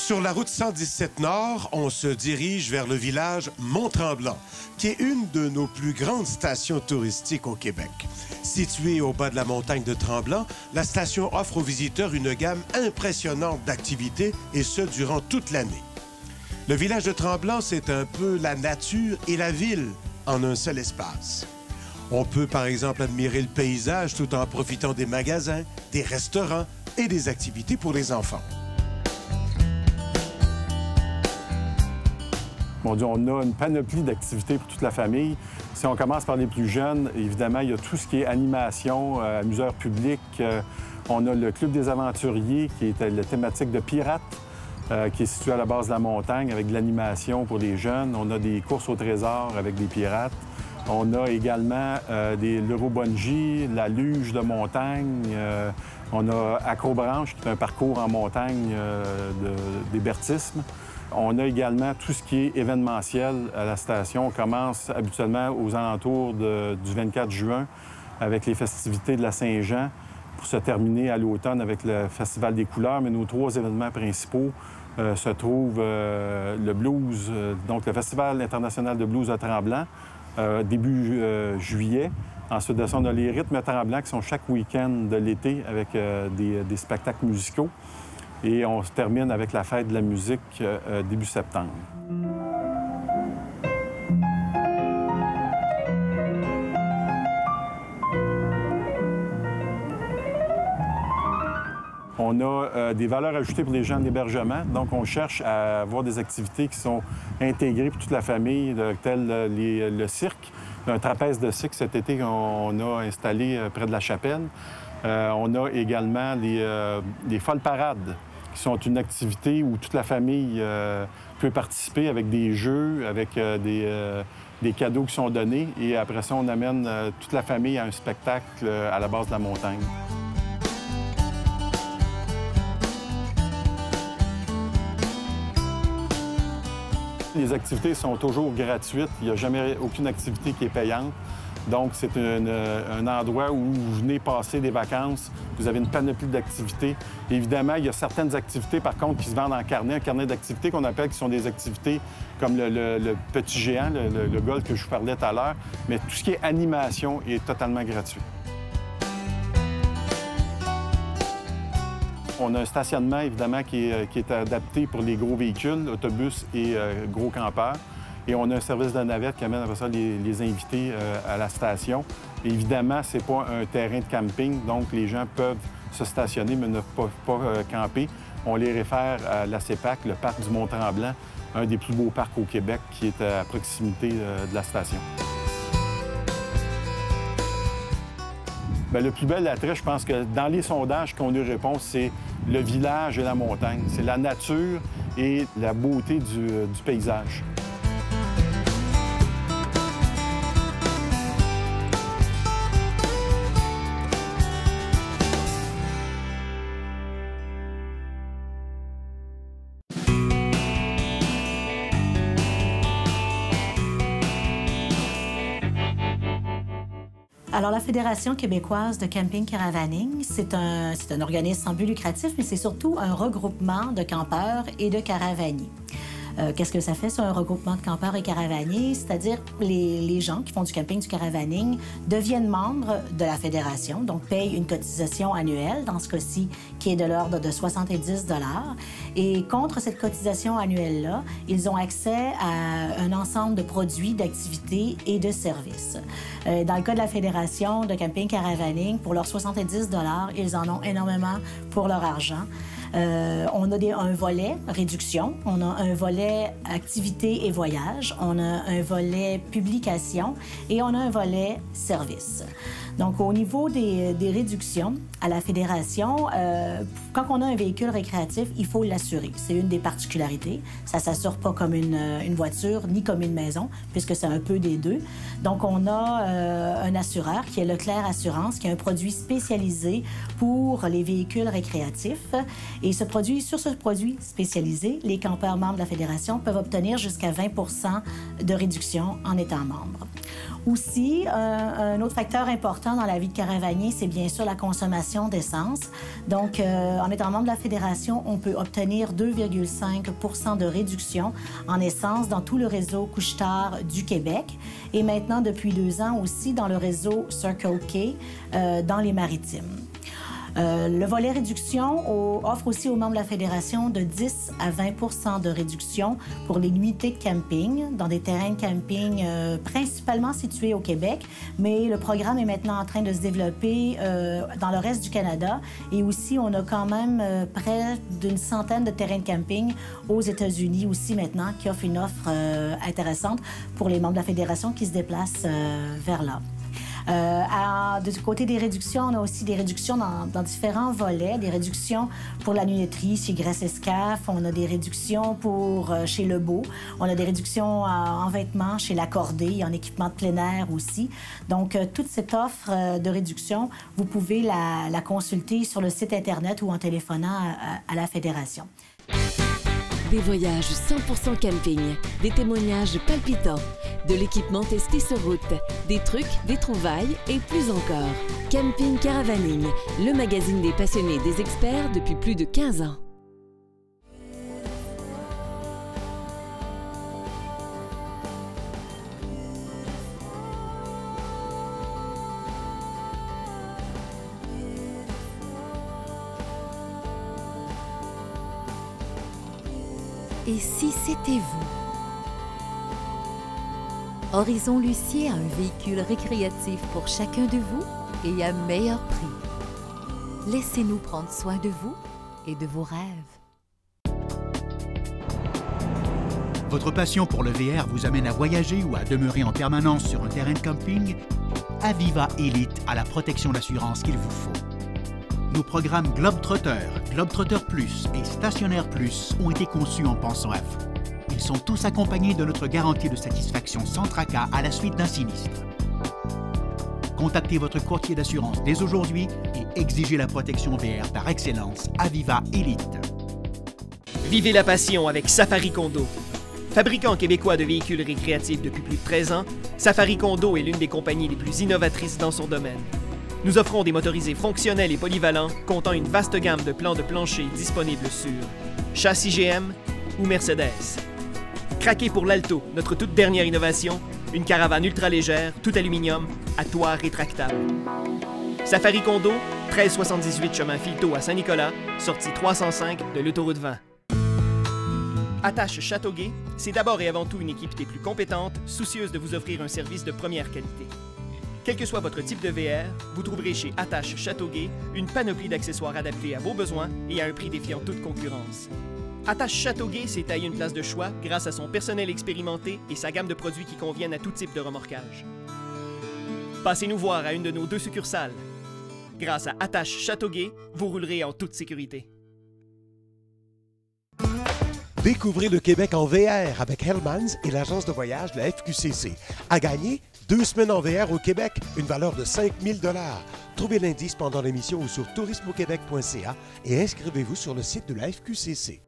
Sur la route 117 Nord, on se dirige vers le village Mont-Tremblant, qui est une de nos plus grandes stations touristiques au Québec. Située au bas de la montagne de Tremblant, la station offre aux visiteurs une gamme impressionnante d'activités, et ce, durant toute l'année. Le village de Tremblant, c'est un peu la nature et la ville en un seul espace. On peut, par exemple, admirer le paysage tout en profitant des magasins, des restaurants et des activités pour les enfants. Mon Dieu, on a une panoplie d'activités pour toute la famille. Si on commence par les plus jeunes, évidemment, il y a tout ce qui est animation, amuseurs publics. On a le Club des aventuriers, qui est la thématique de pirates, qui est situé à la base de la montagne, avec de l'animation pour les jeunes. On a des courses au trésor avec des pirates. On a également l'euro-bungee, la luge de montagne. On a Acrobranche, qui est un parcours en montagne d'hébertisme. On a également tout ce qui est événementiel à la station. On commence habituellement aux alentours du 24 juin avec les festivités de la Saint-Jean pour se terminer à l'automne avec le Festival des couleurs. Mais nos trois événements principaux se trouvent le blues, donc le Festival international de blues à Tremblant, début juillet. Ensuite de ça, on a les rythmes tremblants qui sont chaque week-end de l'été avec des spectacles musicaux. Et on se termine avec la fête de la musique début septembre. On a des valeurs ajoutées pour les gens d'hébergement. Donc, on cherche à avoir des activités qui sont intégrées pour toute la famille, telles le cirque. Un trapèze de cirque cet été qu'on a installé près de la chapelle. On a également les folles parades, qui sont une activité où toute la famille peut participer avec des jeux, avec des cadeaux qui sont donnés. Et après ça, on amène toute la famille à un spectacle à la base de la montagne. Les activités sont toujours gratuites. Il n'y a jamais aucune activité qui est payante. Donc, c'est un endroit où vous venez passer des vacances. Vous avez une panoplie d'activités. Évidemment, il y a certaines activités, par contre, qui se vendent en carnet. Un carnet d'activités qu'on appelle, qui sont des activités comme le petit géant, le golf que je vous parlais tout à l'heure. Mais tout ce qui est animation est totalement gratuit. On a un stationnement, évidemment, qui est adapté pour les gros véhicules, autobus et gros campeurs. Et on a un service de navette qui amène après ça les invités à la station. Et évidemment, ce n'est pas un terrain de camping, donc les gens peuvent se stationner mais ne peuvent pas camper. On les réfère à la CEPAC, le parc du Mont-Tremblant, un des plus beaux parcs au Québec qui est à proximité de la station. Bien, le plus bel attrait, je pense que dans les sondages qu'on nous répond, c'est le village et la montagne. C'est la nature et la beauté du paysage. Alors, la Fédération québécoise de camping caravaning, c'est un organisme sans but lucratif, mais c'est surtout un regroupement de campeurs et de caravaniers. Qu'est-ce que ça fait, c'est un regroupement de campeurs et caravaniers? C'est-à-dire les gens qui font du camping, du caravaning, deviennent membres de la fédération, donc payent une cotisation annuelle, dans ce cas-ci, qui est de l'ordre de 70 $. Et contre cette cotisation annuelle-là, ils ont accès à un ensemble de produits, d'activités et de services. Dans le cas de la Fédération de camping caravaning, pour leurs 70 $, ils en ont énormément pour leur argent. On a un volet réduction, on a un volet activité et voyage, on a un volet publication et on a un volet service. Donc, au niveau des réductions à la Fédération, quand on a un véhicule récréatif, il faut l'assurer. C'est une des particularités. Ça ne s'assure pas comme une voiture ni comme une maison, puisque c'est un peu des deux. Donc, on a un assureur qui est Leclerc Assurance, qui a un produit spécialisé pour les véhicules récréatifs. Et sur ce produit spécialisé, les campeurs membres de la Fédération peuvent obtenir jusqu'à 20 % de réduction en étant membres. Aussi, un autre facteur important dans la vie de caravanier, c'est bien sûr la consommation d'essence. Donc, en étant membre de la Fédération, on peut obtenir 2,5 % de réduction en essence dans tout le réseau Couche-Tard du Québec et maintenant, depuis 2 ans aussi, dans le réseau Circle K dans les Maritimes. Le volet réduction offre aussi aux membres de la Fédération de 10 à 20 % de réduction pour les nuitées de camping dans des terrains de camping principalement situés au Québec, mais le programme est maintenant en train de se développer dans le reste du Canada et aussi on a quand même près d'une centaine de terrains de camping aux États-Unis aussi maintenant qui offrent une offre intéressante pour les membres de la Fédération qui se déplacent vers là. Du côté des réductions, on a aussi des réductions dans différents volets. Des réductions pour la nuiterie chez Grèce Escaf. On a des réductions chez Lebeau. On a des réductions en vêtements chez L'Accordé, en équipement de plein air aussi. Donc, toute cette offre de réduction, vous pouvez la consulter sur le site Internet ou en téléphonant à la Fédération. Des voyages 100% camping, des témoignages palpitants, de l'équipement testé sur route, des trucs, des trouvailles et plus encore. Camping Caravaning, le magazine des passionnés et des experts depuis plus de 15 ans. Et si c'était vous? Horizon Lucier a un véhicule récréatif pour chacun de vous et à meilleur prix. Laissez-nous prendre soin de vous et de vos rêves. Votre passion pour le VR vous amène à voyager ou à demeurer en permanence sur un terrain de camping? Aviva Elite a la protection d'assurance qu'il vous faut. Nos programmes Globetrotter, Globetrotter Plus et Stationnaire Plus ont été conçus en pensant à vous. Ils sont tous accompagnés de notre garantie de satisfaction sans tracas à la suite d'un sinistre. Contactez votre courtier d'assurance dès aujourd'hui et exigez la protection VR par excellence Aviva Elite. Vivez la passion avec Safari Condo. Fabricant québécois de véhicules récréatifs depuis plus de 13 ans, Safari Condo est l'une des compagnies les plus innovatrices dans son domaine. Nous offrons des motorisés fonctionnels et polyvalents, comptant une vaste gamme de plans de plancher disponibles sur châssis GM ou Mercedes. Craquez pour l'Alto, notre toute dernière innovation, une caravane ultra légère, tout aluminium, à toit rétractable. Safari Condo, 1378 chemin Filteau à Saint-Nicolas, sortie 305 de l'autoroute 20. Attache Châteauguay, c'est d'abord et avant tout une équipe des plus compétentes, soucieuse de vous offrir un service de première qualité. Quel que soit votre type de VR, vous trouverez chez Attache Châteauguay une panoplie d'accessoires adaptés à vos besoins et à un prix défiant toute concurrence. Attache Châteauguay s'est taillé une place de choix grâce à son personnel expérimenté et sa gamme de produits qui conviennent à tout type de remorquage. Passez-nous voir à une de nos 2 succursales. Grâce à Attache Châteauguay, vous roulerez en toute sécurité. Découvrez le Québec en VR avec Hellmans et l'agence de voyage de la FQCC. À gagner, 2 semaines en VR au Québec, une valeur de 5 000 $. Trouvez l'indice pendant l'émission ou sur tourismeauquebec.ca et inscrivez-vous sur le site de la FQCC.